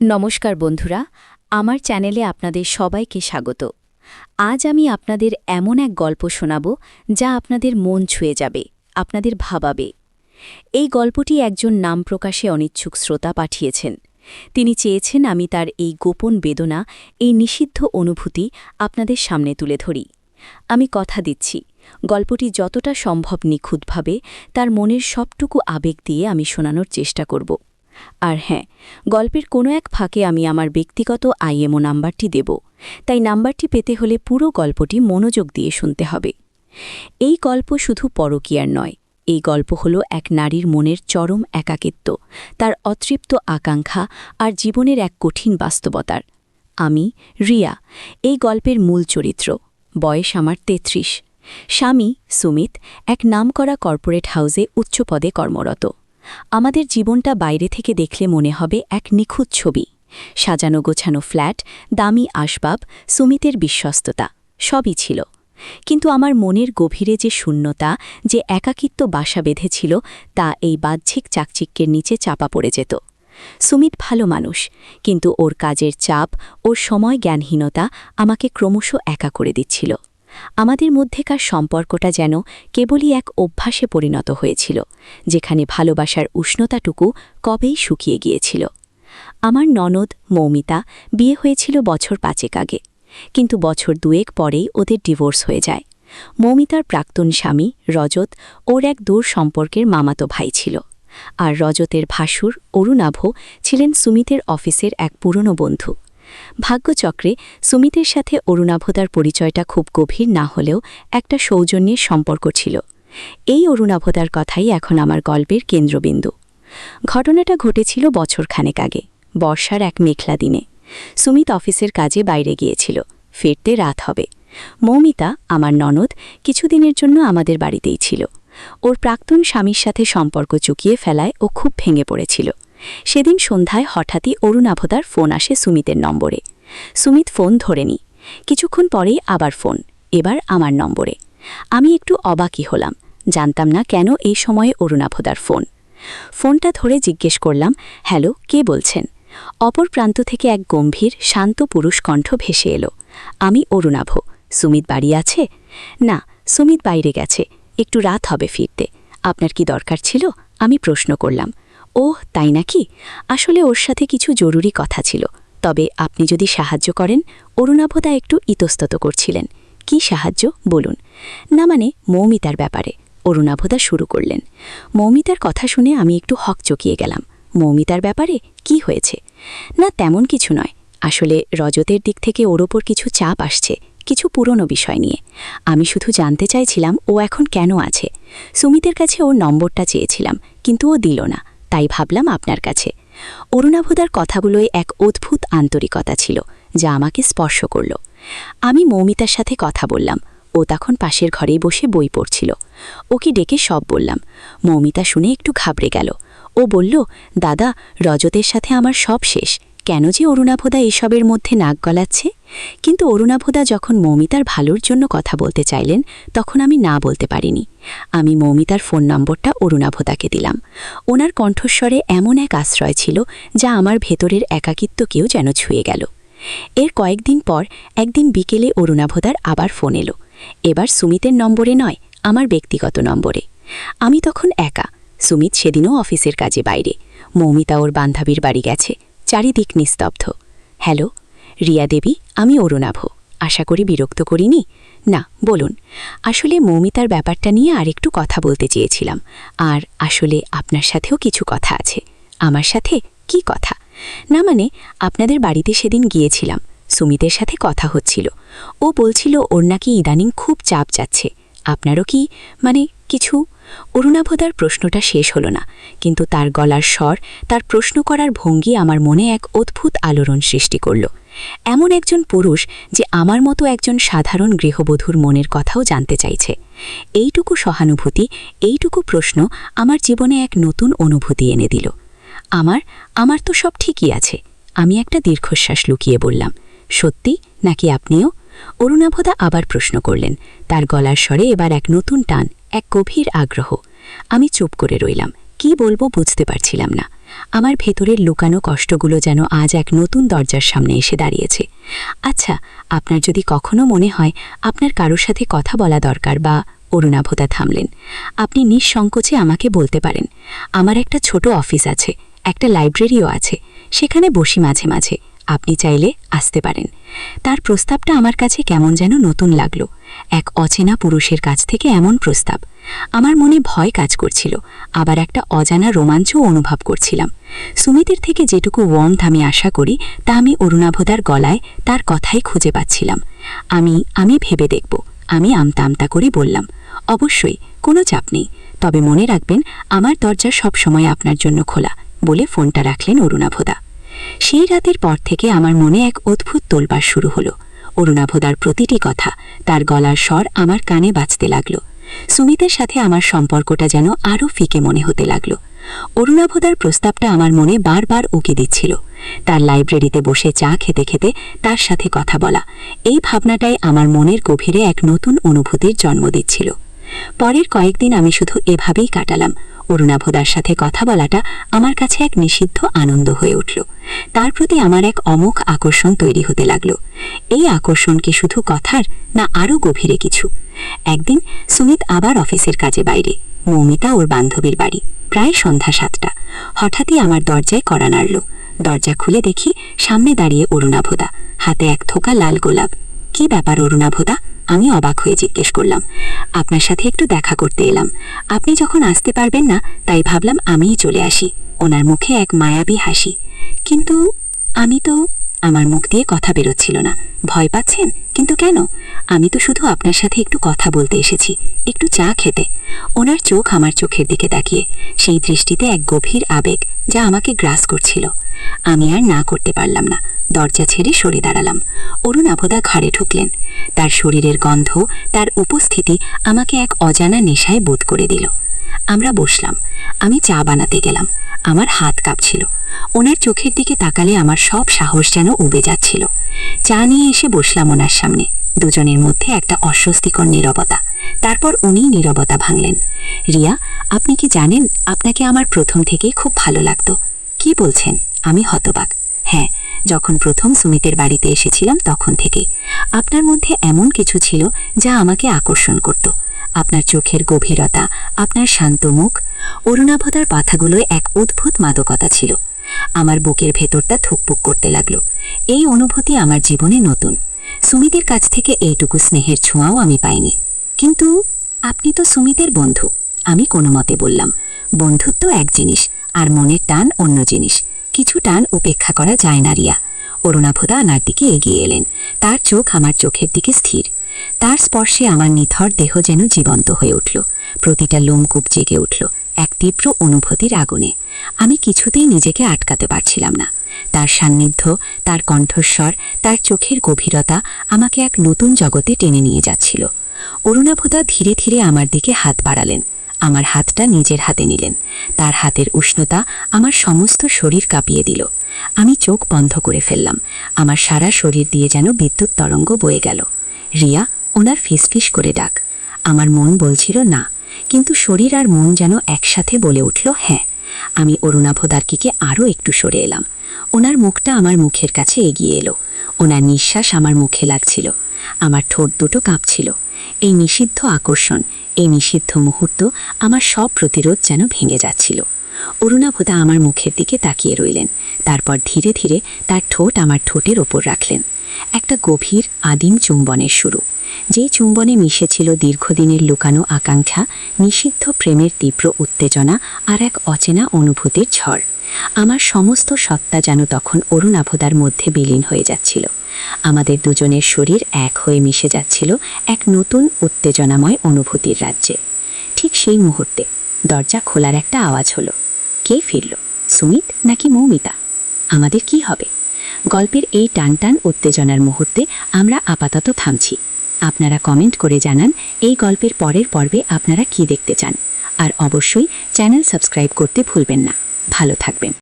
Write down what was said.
নমস্কার বন্ধুরা, আমার চ্যানেলে আপনাদের সবাইকে স্বাগত। আজ আমি আপনাদের এমন এক গল্প শোনাব যা আপনাদের মন ছুঁয়ে যাবে, আপনাদের ভাবাবে। এই গল্পটি একজন নাম প্রকাশে অনিচ্ছুক শ্রোতা পাঠিয়েছেন। তিনি চেয়েছেন আমি তার এই গোপন বেদনা, এই নিষিদ্ধ অনুভূতি আপনাদের সামনে তুলে ধরি। আমি কথা দিচ্ছি, গল্পটি যতটা সম্ভব নিখুঁতভাবে তার মনের সবটুকু আবেগ দিয়ে আমি শোনানোর চেষ্টা করব। আর হ্যাঁ, গল্পের কোনো এক ফাঁকে আমি আমার ব্যক্তিগত আইএমও নাম্বারটি দেব, তাই নাম্বারটি পেতে হলে পুরো গল্পটি মনোযোগ দিয়ে শুনতে হবে। এই গল্প শুধু পরকীয়ার নয়, এই গল্প হল এক নারীর মনের চরম একাকিত্ব, তার অতৃপ্ত আকাঙ্ক্ষা আর জীবনের এক কঠিন বাস্তবতার। আমি রিয়া, এই গল্পের মূল চরিত্র। বয়স আমার ৩৩। স্বামী সুমিত এক নামকরা কর্পোরেট হাউসে উচ্চ পদে কর্মরত। আমাদের জীবনটা বাইরে থেকে দেখলে মনে হবে এক নিখুঁত ছবি। সাজানো গোছানো ফ্ল্যাট, দামি আসবাব, সুমিতের বিশ্বস্ততা, সবই ছিল। কিন্তু আমার মনের গভীরে যে শূন্যতা, যে একাকিত্ব বাসা বেঁধেছিল, তা এই বাহ্যিক চাকচিক্যের নিচে চাপা পড়ে যেত। সুমিত ভালো মানুষ, কিন্তু ওর কাজের চাপ, ওর সময় জ্ঞানহীনতা আমাকে ক্রমশ একা করে দিচ্ছিল। আমাদের মধ্যেকার সম্পর্কটা যেন কেবলই এক অভ্যাসে পরিণত হয়েছিল, যেখানে ভালোবাসার উষ্ণতাটুকু কবেই শুকিয়ে গিয়েছিল। আমার ননদ মৌমিতা বিয়ে হয়েছিল বছর ৫ আগে, কিন্তু বছর ২ পরেই ওদের ডিভোর্স হয়ে যায়। মৌমিতার প্রাক্তন স্বামী রজত ওর এক দূর সম্পর্কের মামাতো ভাই ছিল, আর রজতের ভাসুর অরুণাভ ছিলেন সুমিতের অফিসের এক পুরনো বন্ধু। ভাগ্যচক্রে সুমিতের সাথে অরুণাভতার পরিচয়টা খুব গভীর না হলেও একটা সৌজন্যের সম্পর্ক ছিল। এই অরুণাভতার কথাই এখন আমার গল্পের কেন্দ্রবিন্দু। ঘটনাটা ঘটেছিল বছরখানেক আগে, বর্ষার এক মেঘলা দিনে। সুমিত অফিসের কাজে বাইরে গিয়েছিল, ফিরতে রাত হবে। মৌমিতা, আমার ননদ, কিছুদিনের জন্য আমাদের বাড়িতেই ছিল। ওর প্রাক্তন স্বামীর সাথে সম্পর্ক চুকিয়ে ফেলায় ও খুব ভেঙে পড়েছিল। সেদিন সন্ধ্যায় হঠাৎই অরুণাভতার ফোন আসে সুমিতের নম্বরে। সুমিত ফোন ধরেনি। কিছুক্ষণ পরেই আবার ফোন, এবার আমার নম্বরে। আমি একটু অবাকই হলাম, জানতাম না কেন এই সময়ে অরুণাভতার ফোন। ফোনটা ধরে জিজ্ঞেস করলাম, হ্যালো, কে বলছেন? অপর প্রান্ত থেকে এক গম্ভীর শান্ত পুরুষ কণ্ঠ ভেসে এলো, আমি অরুণাভ। সুমিত বাড়ি আছে? না, সুমিত বাইরে গেছে, একটু রাত হবে ফিরতে। আপনার কি দরকার ছিল? আমি প্রশ্ন করলাম। ওহ, তাই নাকি? আসলে ওর সাথে কিছু জরুরি কথা ছিল, তবে আপনি যদি সাহায্য করেন। অরুণাভতা একটু ইতস্তত করছিলেন। কি সাহায্য বলুন? না মানে মৌমিতার ব্যাপারে, অরুণাভতা শুরু করলেন। মৌমিতার কথা শুনে আমি একটু হকচকিয়ে গেলাম। মৌমিতার ব্যাপারে কি হয়েছে? না তেমন কিছু নয়, আসলে রজতের দিক থেকে ওর ওপর কিছু চাপ আসছে, কিছু পুরনো বিষয় নিয়ে। আমি শুধু জানতে চাইছিলাম ও এখন কেন আছে। সুমিতের কাছে ওর নম্বরটা চেয়েছিলাম, কিন্তু ও দিল না, তাই ভাবলাম আপনার কাছে। অরুণাভতার কথাগুলোয় এক অদ্ভুত আন্তরিকতা ছিল, যা আমাকে স্পর্শ করল। আমি মৌমিতার সাথে কথা বললাম। ও তখন পাশের ঘরেই বসে বই পড়ছিল। ওকে ডেকে সব বললাম। মৌমিতা শুনে একটু ঘাবড়ে গেল। ও বলল, দাদা, রজতের সাথে আমার সব শেষ, কেন যে অরুণাভতা এসবের মধ্যে নাক গলাচ্ছে? কিন্তু অরুণাভতা যখন মৌমিতার ভালোর জন্য কথা বলতে চাইলেন, তখন আমি না বলতে পারিনি। আমি মৌমিতার ফোন নম্বরটা অরুণাভতাকে দিলাম। ওনার কণ্ঠস্বরে এমন এক আশ্রয় ছিল, যা আমার ভেতরের একাকিত্বকেও যেন ছুঁয়ে গেল। এর কয়েকদিন পর একদিন বিকেলে অরুণাভতার আবার ফোন এলো। এবার সুমিতের নম্বরে নয়, আমার ব্যক্তিগত নম্বরে। আমি তখন একা। সুমিত সেদিনও অফিসের কাজে বাইরে। মৌমিতা ওর বান্ধবীর বাড়ি গেছে। চারিদিক নিস্তব্ধ। হ্যালো, রিয়া দেবী, আমি অরুণাভ। আশা করি বিরক্ত করিনি? না, বলুন। আসলে মৌমিতার ব্যাপারটা নিয়ে আরেকটু কথা বলতে চেয়েছিলাম, আর আসলে আপনার সাথেও কিছু কথা আছে। আমার সাথে? কি কথা? না মানে আপনাদের বাড়িতে সেদিন গিয়েছিলাম, সুমিতের সাথে কথা হচ্ছিল। ও বলছিল ওর নাকি ইদানিং খুব চাপ যাচ্ছে। আপনারও কি মানে কিছু? অরুণাভতার প্রশ্নটা শেষ হলো না, কিন্তু তার গলার স্বর, তার প্রশ্ন করার ভঙ্গি আমার মনে এক অদ্ভুত আলোড়ন সৃষ্টি করল। এমন একজন পুরুষ যে আমার মতো একজন সাধারণ গৃহবধূর মনের কথাও জানতে চাইছে। এইটুকু সহানুভূতি, এইটুকু প্রশ্ন আমার জীবনে এক নতুন অনুভূতি এনে দিল। আমার তো সব ঠিকই আছে। আমি একটা দীর্ঘশ্বাস লুকিয়ে বললাম, সত্যি নাকি আপনিও? অরুণাভতা আবার প্রশ্ন করলেন, তার গলার স্বরে এবার এক নতুন টান, এক গভীর আগ্রহ। আমি চুপ করে রইলাম, কি বলবো বুঝতে পারছিলাম না। আমার ভেতরের লুকানো কষ্টগুলো যেন আজ এক নতুন দরজার সামনে এসে দাঁড়িয়েছে। আচ্ছা, আপনার যদি কখনো মনে হয় আপনার কারোর সাথে কথা বলা দরকার বা অরুণাভতা থামলেন, আপনি নিঃসংকোচে আমাকে বলতে পারেন। আমার একটা ছোট অফিস আছে, একটা লাইব্রেরিও আছে, সেখানে বসি মাঝে মাঝে, আপনি চাইলে আসতে পারেন। তার প্রস্তাবটা আমার কাছে কেমন যেন নতুন লাগলো। এক অচেনা পুরুষের কাছ থেকে এমন প্রস্তাব। আমার মনে ভয় কাজ করছিল, আবার একটা অজানা রোমাঞ্চও অনুভব করছিলাম। সুমিতের থেকে যেটুকু ওয়ার্মথ আমি আশা করি তা আমি অরুণাভদার গলায় তার কথাই খুঁজে পাচ্ছিলাম। আমি ভেবে দেখব, আমি আমতা আমতা করে বললাম, অবশ্যই, কোনো চাপ নেই, তবে মনে রাখবেন আমার দরজা সব সময় আপনার জন্য খোলা, বলে ফোনটা রাখলেন অরুণাভদা। সেই রাতের পর থেকে আমার মনে এক অদ্ভুত তোলপাড় শুরু হলো। অরুণাভদার প্রতিটি কথা, তার গলার স্বর আমার কানে বাজতে লাগল। সুমিতের সাথে আমার সম্পর্কটা যেন আরও ফিকে মনে হতে লাগল। অরুণাভদার প্রস্তাবটা আমার মনে বারবার উকি দিচ্ছিল। তার লাইব্রেরিতে বসে চা খেতে খেতে তার সাথে কথা বলা, এই ভাবনাটাই আমার মনের গভীরে এক নতুন অনুভূতির জন্ম দিচ্ছিল। পরের কয়েকদিন আমি শুধু এভাবেই কাটালাম। অরুণাভদার সাথে কথা বলাটা আমার কাছে এক নিষিদ্ধ আনন্দ হয়ে উঠল। তার প্রতি আমার এক অমোঘ আকর্ষণ তৈরি হতে লাগলো। এই আকর্ষণ কি শুধু কথার, না আরও গভীরে কিছু? একদিন সুমিত আবার অফিসের কাজে বাইরে, মৌমিতা ওর বান্ধবীর বাড়ি, প্রায় সন্ধ্যা 7টা। হঠাৎই আমার দরজায় কড়া নাড়ল। দরজা খুলে দেখি সামনে দাঁড়িয়ে অরুণাভদা, হাতে এক থোকা লাল গোলাপ। কি ব্যাপার অরুণাভদা? আমি অবাক হয়ে জিজ্ঞেস করলাম। আপনার সাথে একটু দেখা করতে এলাম, আপনি যখন আসতে পারবেন না তাই ভাবলাম আমিই চলে আসি। ওনার মুখে এক মায়াবী হাসি। কিন্তু আমার মুখ দিয়ে কথা বেরোচ্ছিল না। ভয় পাচ্ছেন? কিন্তু কেন? আমি তো শুধু আপনার সাথে একটু কথা বলতে এসেছি, একটু চা খেতে। ওনার চোখ আমার চোখের দিকে তাকিয়ে, সেই দৃষ্টিতে এক গভীর আবেগ যা আমাকে গ্রাস করছিল। আমি আর না করতে পারলাম না, দরজা ছেড়ে সরে দাঁড়ালাম। অরুণাভদা ঘরে ঢুকলেন। তার শরীরের গন্ধ, তার উপস্থিতি আমাকে এক অজানা নেশায় বোধ করে দিল। আমরা বসলাম। আমি চা বানাতে গেলাম, আমার হাত কাঁপছিল। ওনার চোখের দিকে তাকালে আমার সব সাহস যেন উবে যাচ্ছিল। চা নিয়ে এসে বসলাম ওনার সামনে। দুজনের মধ্যে একটা অস্বস্তিকর নীরবতা। তারপর উনি নীরবতা ভাঙলেন। রিয়া, আপনি কি জানেন আপনাকে আমার প্রথম থেকেই খুব ভালো লাগতো? কি বলছেন? আমি হতবাক। হ্যাঁ, যখন প্রথম সুমিতের বাড়িতে এসেছিলাম তখন থেকেই। আপনার মধ্যে এমন কিছু ছিল যা আমাকে আকর্ষণ করত। আপনার চোখের গভীরতা, আপনার শান্ত মুখ। অরুণাভদার কথাগুলোয় এক অদ্ভুত মাদকতা ছিল। আমার বুকের ভেতরটা থুকপুক করতে লাগলো। এই অনুভূতি আমার জীবনে নতুন। সুমিতের কাছ থেকে এইটুকু স্নেহের ছোঁয়াও আমি পাইনি। কিন্তু আপনি তো সুমিতের বন্ধু, আমি কোনো মতে বললাম। বন্ধুত্ব এক জিনিস, আর মনের টান অন্য জিনিস। কিছু টান উপেক্ষা করা যায় না রিয়া। অরুণাভদা আমার দিকে এগিয়ে এলেন। তার চোখ আমার চোখের দিকে স্থির। তার স্পর্শে আমার নিথর দেহ যেন জীবন্ত হয়ে উঠল। প্রতিটা লোমকূপ জেগে উঠল এক তীব্র অনুভূতির আগুনে। আমি কিছুতেই নিজেকে আটকাতে পারছিলাম না। তার সান্নিধ্য, তার কণ্ঠস্বর, তার চোখের গভীরতা আমাকে এক নতুন জগতে টেনে নিয়ে যাচ্ছিল। অরুণাভদা ধীরে ধীরে আমার দিকে হাত বাড়ালেন। আমার হাতটা নিজের হাতে নিলেন। তার হাতের উষ্ণতা আমার সমস্ত শরীর কাঁপিয়ে দিল। আমি চোখ বন্ধ করে ফেললাম। আমার সারা শরীর দিয়ে যেন বিদ্যুৎ তরঙ্গ বয়ে গেল। রিয়া, ওনার ফিসফিস করে ডাক। আমার মন বলছিল না, কিন্তু শরীর আর মন যেন একসাথে বলে উঠল হ্যাঁ। আমি অরুণাভদার দিকে আরও একটু সরে এলাম। ওনার মুখটা আমার মুখের কাছে এগিয়ে এলো। ওনার নিঃশ্বাস আমার মুখে লাগছিল। আমার ঠোঁট দুটো কাঁপছিল। এই নিষিদ্ধ আকর্ষণ, এই নিষিদ্ধ মুহূর্ত, আমার সব প্রতিরোধ যেন ভেঙে যাচ্ছিল। অরুণাভদা আমার মুখের দিকে তাকিয়ে রইলেন। তারপর ধীরে ধীরে তার ঠোঁট আমার ঠোঁটের ওপর রাখলেন। একটা গভীর আদিম চুম্বনের শুরু, যে চুম্বনে মিশেছিল দীর্ঘদিনের লুকানো আকাঙ্ক্ষা, নিষিদ্ধ প্রেমের তীব্র উত্তেজনা আর এক অচেনা অনুভূতির ঝড়। আমার সমস্ত সত্তা যেন তখন অরুণাভদার মধ্যে বিলীন হয়ে যাচ্ছিল। আমাদের দুজনের শরীর এক হয়ে মিশে যাচ্ছিল এক নতুন উত্তেজনাময় অনুভূতির রাজ্যে। ঠিক সেই মুহূর্তে দরজা খোলার একটা আওয়াজ হলো। কে ফিরল? সুমিত নাকি মৌমিতা? আমাদের কি হবে? গল্পের এই টানটান উত্তেজনার মুহূর্তে আমরা আপাতত থামছি। আপনারা কমেন্ট করে জানান এই গল্পের পরের পর্বে আপনারা কি দেখতে চান। আর অবশ্যই চ্যানেল সাবস্ক্রাইব করতে ভুলবেন না। ভালো থাকবেন।